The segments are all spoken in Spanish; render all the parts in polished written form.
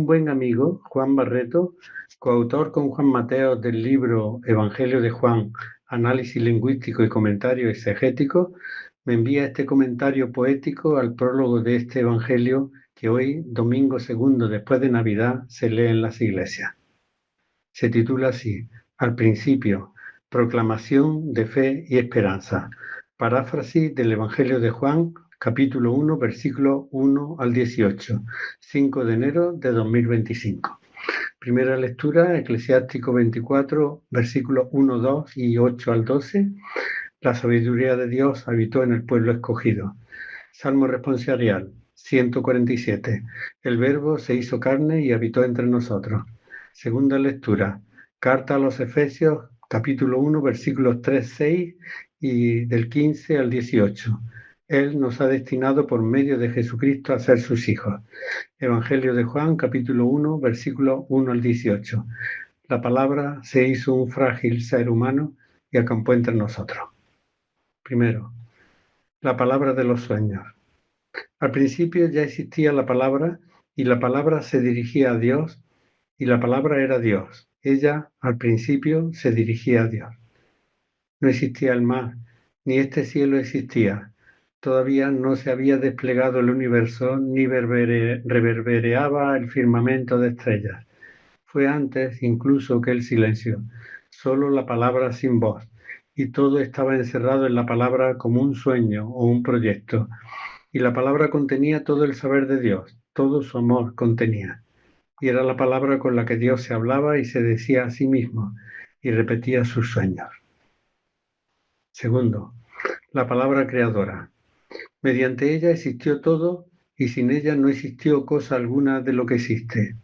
Un buen amigo, Juan Barreto, coautor con Juan Mateo del libro Evangelio de Juan, Análisis lingüístico y comentario exegético, me envía este comentario poético al prólogo de este Evangelio que hoy, domingo segundo después de Navidad, se lee en las iglesias. Se titula así: Al principio, proclamación de fe y esperanza. Paráfrasis del Evangelio de Juan, capítulo 1, versículos 1 al 18, 5 de enero de 2025. Primera lectura, Eclesiástico 24, versículos 1, 2 y 8 al 12. La sabiduría de Dios habitó en el pueblo escogido. Salmo responsorial 147. El Verbo se hizo carne y habitó entre nosotros. Segunda lectura, Carta a los Efesios, capítulo 1, versículos 3, 6 y del 15 al 18. Él nos ha destinado por medio de Jesucristo a ser sus hijos. Evangelio de Juan, capítulo 1, versículos 1 al 18. La palabra se hizo un frágil ser humano y acampó entre nosotros. Primero, la palabra de los sueños. Al principio ya existía la palabra, y la palabra se dirigía a Dios, y la palabra era Dios. Ella, al principio, se dirigía a Dios. No existía el mar, ni este cielo existía. Todavía no se había desplegado el universo, ni reverbereaba el firmamento de estrellas. Fue antes incluso que el silencio, solo la palabra sin voz, y todo estaba encerrado en la palabra como un sueño o un proyecto. Y la palabra contenía todo el saber de Dios, todo su amor contenía. Y era la palabra con la que Dios se hablaba y se decía a sí mismo, y repetía sus sueños. Segundo, la palabra creadora. Mediante ella existió todo, y sin ella no existió cosa alguna de lo que existe.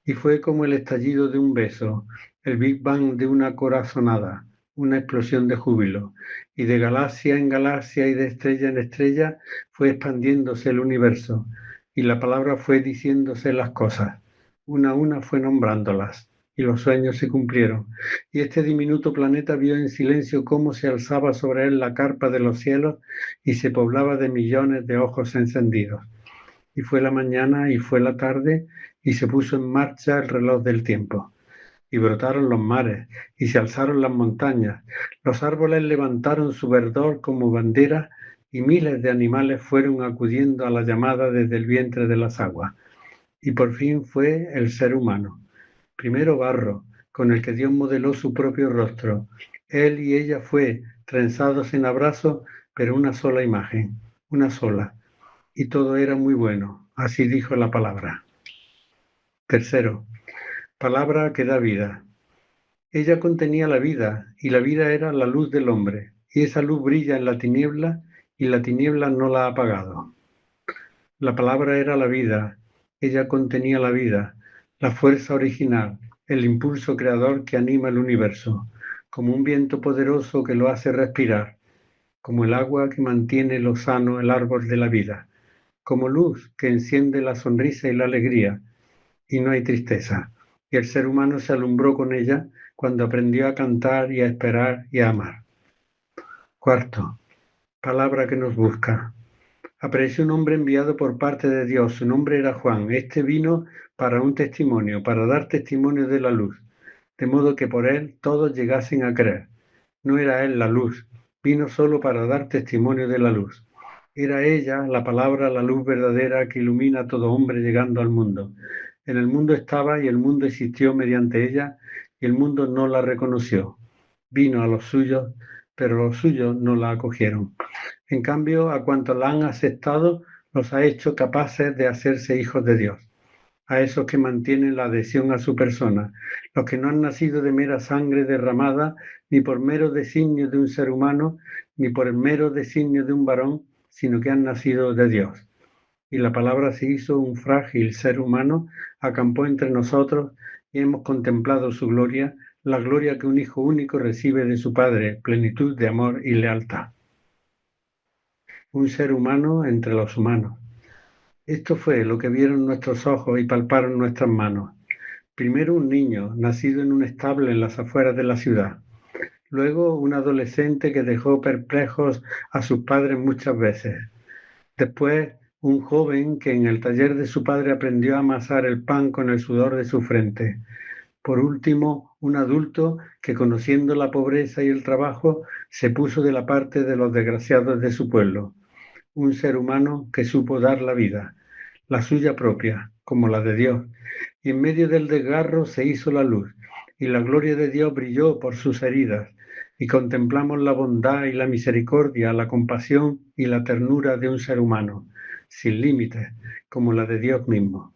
Y fue como el estallido de un beso, el Big Bang de una corazonada, una explosión de júbilo, y de galaxia en galaxia y de estrella en estrella fue expandiéndose el universo, y la palabra fue diciéndose las cosas, una a una fue nombrándolas, y los sueños se cumplieron, y este diminuto planeta vio en silencio cómo se alzaba sobre él la carpa de los cielos y se poblaba de millones de ojos encendidos. Y fue la mañana y fue la tarde, y se puso en marcha el reloj del tiempo. Y brotaron los mares, y se alzaron las montañas. Los árboles levantaron su verdor como bandera, y miles de animales fueron acudiendo a la llamada desde el vientre de las aguas. Y por fin fue el ser humano. Primero barro, con el que Dios modeló su propio rostro. Él y ella fue, trenzados en abrazos, pero una sola imagen, una sola. Y todo era muy bueno, así dijo la palabra. Tercero, palabra que da vida. Ella contenía la vida, y la vida era la luz del hombre, y esa luz brilla en la tiniebla, y la tiniebla no la ha apagado. La palabra era la vida, ella contenía la vida, la fuerza original, el impulso creador que anima el universo, como un viento poderoso que lo hace respirar, como el agua que mantiene lo sano el árbol de la vida, como luz que enciende la sonrisa y la alegría, y no hay tristeza. Y el ser humano se alumbró con ella cuando aprendió a cantar y a esperar y a amar. Cuarto, palabra que nos busca. Apareció un hombre enviado por parte de Dios, su nombre era Juan. Este vino para un testimonio, para dar testimonio de la luz, de modo que por él todos llegasen a creer. No era él la luz, vino solo para dar testimonio de la luz. Era ella, la palabra, la luz verdadera que ilumina a todo hombre llegando al mundo. En el mundo estaba y el mundo existió mediante ella, y el mundo no la reconoció. Vino a los suyos, pero los suyos no la acogieron. En cambio, a cuantos la han aceptado, los ha hecho capaces de hacerse hijos de Dios. A esos que mantienen la adhesión a su persona, los que no han nacido de mera sangre derramada, ni por mero designio de un ser humano, ni por el mero designio de un varón, sino que han nacido de Dios. Y la palabra se hizo un frágil ser humano, acampó entre nosotros y hemos contemplado su gloria, la gloria que un hijo único recibe de su Padre, plenitud de amor y lealtad. Un ser humano entre los humanos. Esto fue lo que vieron nuestros ojos y palparon nuestras manos. Primero un niño, nacido en un establo en las afueras de la ciudad. Luego un adolescente que dejó perplejos a sus padres muchas veces. Después un joven que en el taller de su padre aprendió a amasar el pan con el sudor de su frente. Por último, un adulto que, conociendo la pobreza y el trabajo, se puso de la parte de los desgraciados de su pueblo. Un ser humano que supo dar la vida, la suya propia, como la de Dios, y en medio del desgarro se hizo la luz, y la gloria de Dios brilló por sus heridas, y contemplamos la bondad y la misericordia, la compasión y la ternura de un ser humano, sin límites, como la de Dios mismo.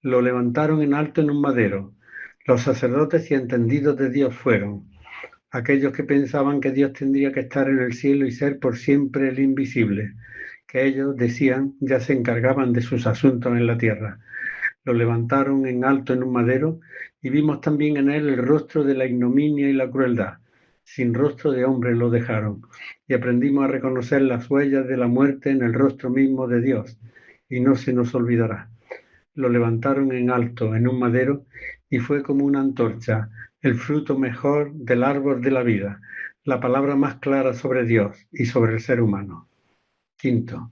Lo levantaron en alto en un madero. Los sacerdotes y entendidos de Dios fueron aquellos que pensaban que Dios tendría que estar en el cielo y ser por siempre el invisible, que ellos, decían, ya se encargaban de sus asuntos en la tierra. Lo levantaron en alto en un madero y vimos también en él el rostro de la ignominia y la crueldad. Sin rostro de hombre lo dejaron y aprendimos a reconocer las huellas de la muerte en el rostro mismo de Dios, y no se nos olvidará. Lo levantaron en alto en un madero y fue como una antorcha, el fruto mejor del árbol de la vida, la palabra más clara sobre Dios y sobre el ser humano. Quinto,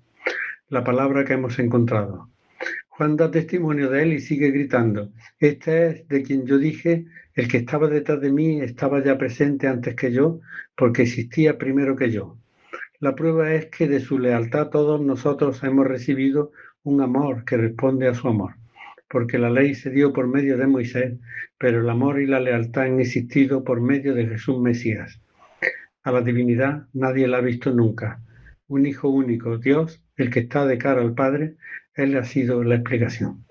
la palabra que hemos encontrado. Juan da testimonio de él y sigue gritando: este es de quien yo dije, el que estaba detrás de mí estaba ya presente antes que yo, porque existía primero que yo. La prueba es que de su lealtad todos nosotros hemos recibido un amor que responde a su amor, porque la ley se dio por medio de Moisés, pero el amor y la lealtad han existido por medio de Jesús Mesías. A la divinidad nadie la ha visto nunca. Un Hijo único, Dios, el que está de cara al Padre, Él ha sido la explicación.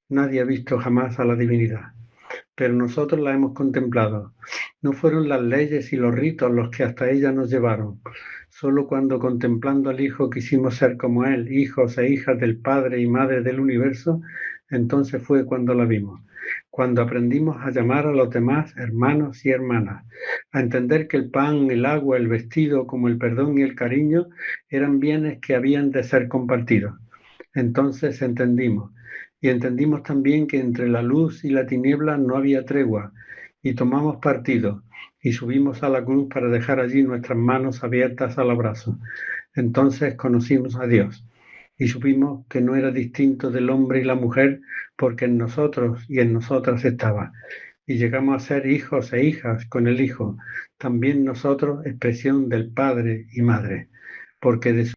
Nadie ha visto jamás a la divinidad, pero nosotros la hemos contemplado. No fueron las leyes y los ritos los que hasta ella nos llevaron. Solo cuando contemplando al Hijo quisimos ser como Él, hijos e hijas del Padre y Madre del universo, entonces fue cuando la vimos. Cuando aprendimos a llamar a los demás hermanos y hermanas, a entender que el pan, el agua, el vestido, como el perdón y el cariño, eran bienes que habían de ser compartidos. Entonces entendimos, y entendimos también que entre la luz y la tiniebla no había tregua, y tomamos partido, y subimos a la cruz para dejar allí nuestras manos abiertas al abrazo. Entonces conocimos a Dios, y supimos que no era distinto del hombre y la mujer, porque en nosotros y en nosotras estaba. Y llegamos a ser hijos e hijas con el Hijo, también nosotros expresión del Padre y Madre, porque de